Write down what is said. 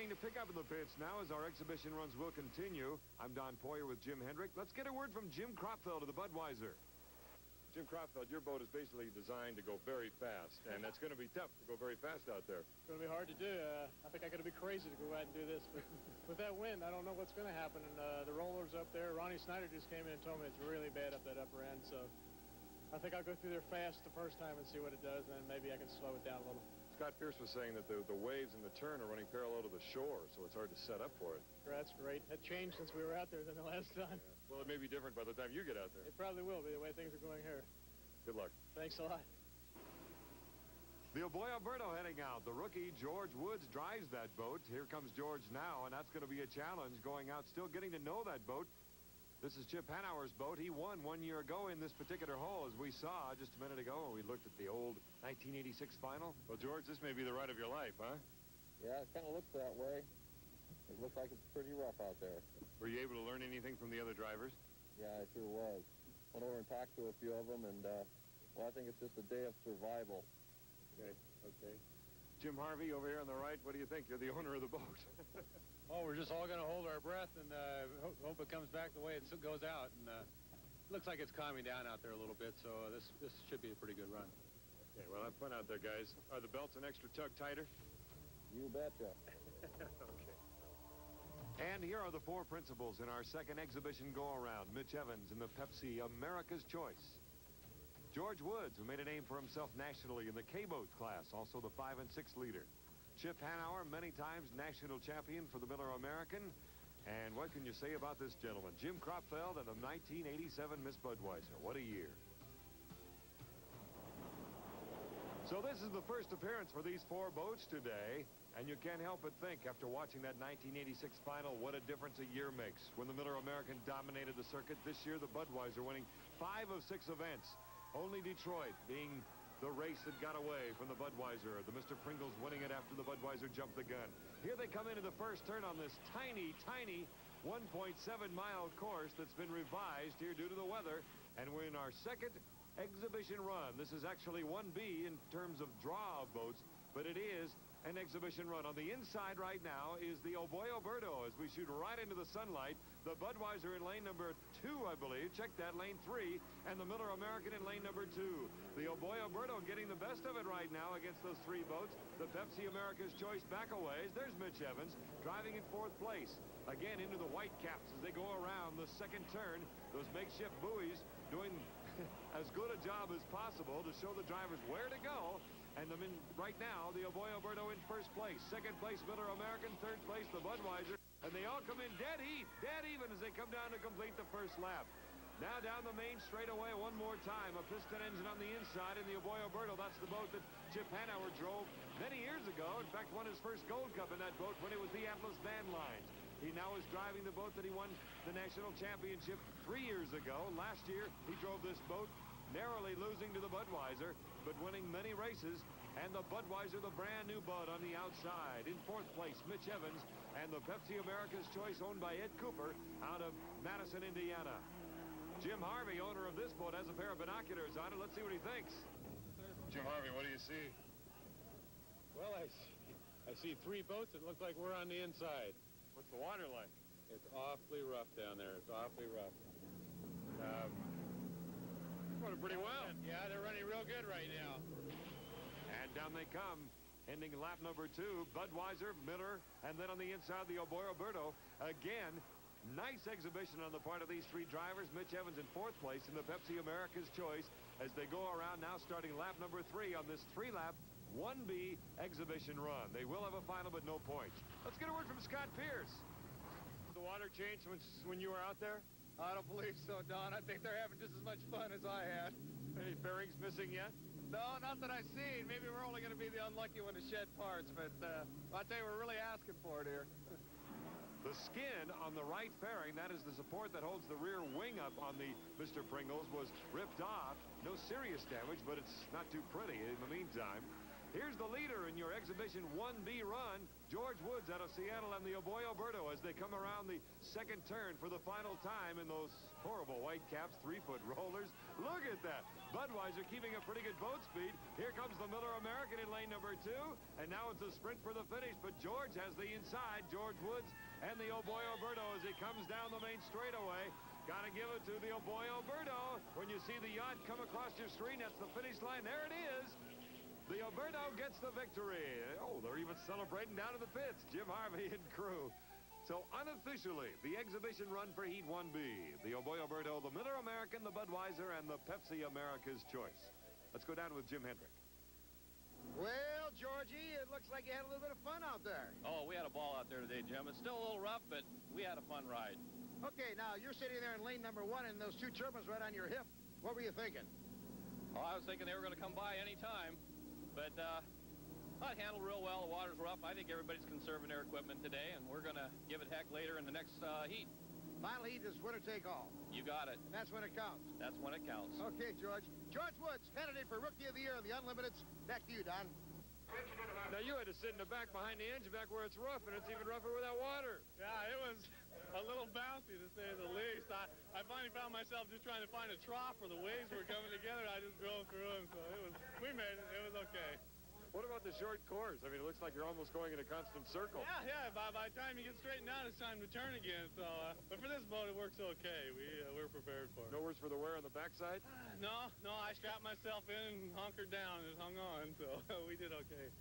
beginning to pick up in the pits now as our exhibition runs will continue. I'm Don Poyer with Jim Hendrick. Let's get a word from Jim Kropfeld of the Budweiser. Jim Kropfeld, your boat is basically designed to go very fast, and it's going to be tough to go very fast out there. It's going to be hard to do. I think I got to be crazy to go out and do this, but with that wind, I don't know what's going to happen. And the rollers up there, Ronnie Snyder just came in and told me it's really bad up that upper end, so I think I'll go through there fast the first time and see what it does, and then maybe I can slow it down a little. Scott Pierce was saying that the waves and the turn are running parallel to the shore, so it's hard to set up for it. That's great. That changed since we were out there than the last time. Yeah. Well, it may be different by the time you get out there. It probably will be the way things are going here. Good luck. Thanks a lot. The Oberto heading out. The rookie, George Woods, drives that boat. Here comes George now, and that's going to be a challenge going out, still getting to know that boat. This is Chip Hanauer's boat. He won 1 year ago in this particular hole, as we saw just a minute ago when we looked at the old 1986 final. Well, George, this may be the ride of your life, huh? Yeah, it kind of looks that way. It looks like it's pretty rough out there. Were you able to learn anything from the other drivers? Yeah, I sure was. Went over and talked to a few of them, and, well, I think it's just a day of survival. Okay. Jim Harvey over here on the right, what do you think? You're the owner of the boat. Oh, we're just all going to hold our breath and hope it comes back the way it goes out. And it looks like it's calming down out there a little bit, so this should be a pretty good run. Okay, well, have fun out there, guys. Are the belts an extra tug tighter? You betcha. Okay. And here are the four principals in our second exhibition go-around. Mitch Evans in the Pepsi America's Choice. George Woods, who made a name for himself nationally in the K-Boat class, also the 5 and 6 leader. Chip Hanauer, many times national champion for the Miller American. And what can you say about this gentleman? Jim Kropfeld and the 1987 Miss Budweiser. What a year. So this is the first appearance for these four boats today. And you can't help but think, after watching that 1986 final, what a difference a year makes. When the Miller American dominated the circuit, this year the Budweiser winning 5 of 6 events. Only Detroit being the race that got away from the Budweiser. The Mr. Pringles winning it after the Budweiser jumped the gun. Here they come into the first turn on this tiny 1.7-mile course that's been revised here due to the weather. And we're in our second exhibition run. This is actually 1B in terms of draw of boats, but it is an exhibition run. On the inside right now is the Oberto as we shoot right into the sunlight. The Budweiser in lane number 2, I believe. Check that, lane 3. And the Miller American in lane number 2. The Oberto getting the best of it right now against those 3 boats. The Pepsi America's Choice back a ways. There's Mitch Evans driving in 4th place. Again into the white caps as they go around the second turn. Those makeshift buoys doing as good a job as possible to show the drivers where to go. And right now, the Oberto in 1st place. 2nd place, Miller American. 3rd place, the Budweiser. And they all come in dead even as they come down to complete the first lap. Now down the main straightaway one more time. A piston engine on the inside in the Oberto. That's the boat that Chip Hanauer drove many years ago. In fact, won his first Gold Cup in that boat when it was the Atlas Van Lines. He now is driving the boat that he won the national championship 3 years ago. Last year, he drove this boat, narrowly losing to the Budweiser, but winning many races. And the Budweiser, the brand new Bud on the outside. In 4th place, Mitch Evans, and the Pepsi America's Choice owned by Ed Cooper out of Madison, Indiana. Jim Harvey, owner of this boat, has a pair of binoculars on it. Let's see what he thinks. Jim Harvey, what do you see? Well, I see 3 boats that look like we're on the inside. What's the water like? It's awfully rough down there. It's awfully rough. Running pretty well. Yeah, they're running real good right now. And down they come, ending lap number 2, Budweiser, Miller, and then on the inside, the Oberto. Again, nice exhibition on the part of these 3 drivers. Mitch Evans in 4th place in the Pepsi America's Choice as they go around now starting lap number 3 on this 3-lap 1B exhibition run. They will have a final, but no points. Let's get a word from Scott Pierce. The water changed when you were out there? I don't believe so, Don. I think they're having just as much fun as I had. Any bearings missing yet? No, not that I've seen. Maybe we're only going to be the unlucky one to shed parts, but I tell you, we're really asking for it here. The skin on the right fairing, that is the support that holds the rear wing up on the Mr. Pringles, was ripped off. No serious damage, but it's not too pretty in the meantime. Here's the leader in your Exhibition 1B run, George Woods out of Seattle and the Oberto as they come around the second turn for the final time in those horrible white caps, 3-foot rollers. Look at that. Budweiser keeping a pretty good boat speed. Here comes the Miller American in lane number 2, and now it's a sprint for the finish, but George has the inside. George Woods and the Oberto as he comes down the main straightaway. Got to give it to the Oberto. When you see the yacht come across your screen, that's the finish line. There it is. The Oberto gets the victory. Oh, they're even celebrating down in the pits. Jim Harvey and crew. So unofficially, the exhibition run for Heat 1B. The Oberto, the Miller American, the Budweiser, and the Pepsi America's Choice. Let's go down with Jim Hendrick. Well, Georgie, it looks like you had a little bit of fun out there. Oh, we had a ball out there today, Jim. It's still a little rough, but we had a fun ride. Okay, now you're sitting there in lane number 1 and those 2 turbines right on your hip. What were you thinking? Oh, I was thinking they were going to come by any time, but I handled real well. The water's rough. I think everybody's conserving their equipment today, and we're going to give it heck later in the next heat. Final heat is winner take all. You got it. And that's when it counts. That's when it counts. Okay, George. George Woods, candidate for Rookie of the Year in the Unlimiteds. Back to you, Don. Now, you had to sit in the back behind the engine back where it's rough, and it's even rougher without water. Yeah, it was a little bouncy, to say the least. I finally found myself just trying to find a trough where the waves were coming together. I just drove through them, so we made it. It was okay. What about the short course? I mean, it looks like you're almost going in a constant circle. Yeah. By the time you get straightened out, it's time to turn again. So, but for this boat, it works okay. We're prepared for it. No worse for the wear on the backside? No. I strapped myself in and hunkered down and hung on, so we did okay.